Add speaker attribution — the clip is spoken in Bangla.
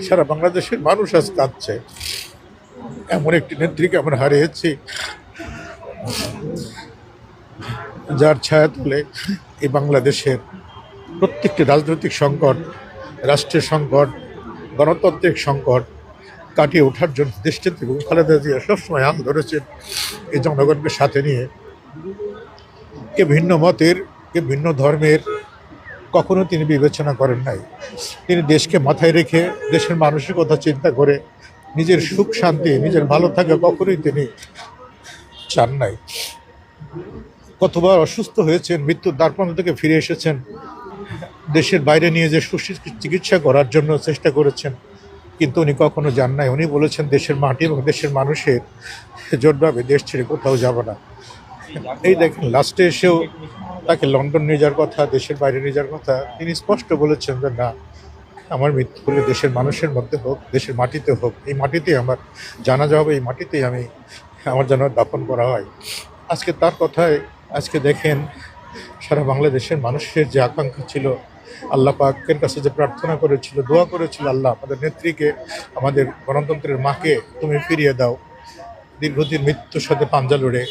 Speaker 1: সারা বাংলাদেশের মানুষ আজ কাঁদছে। এমন একটি নেত্রীকে আমরা হারিয়েছি যার ছায়া তুলে এই বাংলাদেশের প্রত্যেকটি রাজনৈতিক সংকট, রাষ্ট্রের সংকট, গণতান্ত্রিক সংকট কাটিয়ে ওঠার জন্য দেশনেত্রী এবং খালেদা জিয়া সবসময় হাত ধরেছেন এই জনগণকে সাথে নিয়ে। কে ভিন্ন মতের, কে ভিন্ন ধর্মের কখনো তিনি বিবেচনা করেন নাই। তিনি দেশকে মাথায় রেখে দেশের মানুষের কথা চিন্তা করে নিজের সুখ শান্তি, নিজের ভালো থাকা কখনোই তিনি চান নাই। কতবার অসুস্থ হয়েছেন, মৃত্যুর দ্বারপ্রান্ত থেকে ফিরে এসেছেন, দেশের বাইরে নিয়ে যে চিকিৎসা করার জন্য চেষ্টা করেছেন, কিন্তু উনি কখনো যান নাই। উনি বলেছেন দেশের মাটি এবং দেশের মানুষের জোটভাবে দেশ ছেড়ে কোথাও যাব না। এই দেখেন লাস্টে এসেও তাকে লন্ডন নিয়ে যাওয়ার কথা, দেশের বাইরে নিয়ে যাওয়ার কথা, তিনি স্পষ্ট বলেছেন যে না, আমার মৃত্যু হলে দেশের মানুষের মধ্যে হোক, দেশের মাটিতে হোক, এই মাটিতেই আমার জানাজা হবে, এই মাটিতেই আমার যেন দাফন করা হয়। আজকে তার কথায় আজকে দেখেন সারা বাংলাদেশের মানুষের যে আকাঙ্ক্ষা ছিল, আল্লাহ পাকের কাছে যে প্রার্থনা করেছিল, দোয়া করেছিল, আল্লাহ আমাদের নেত্রীকে, আমাদের গণতন্ত্রের মাকে তুমি ফিরিয়ে দাও, দীর্ঘদিন মৃত্যুর সাথে পাঞ্জা লড়ে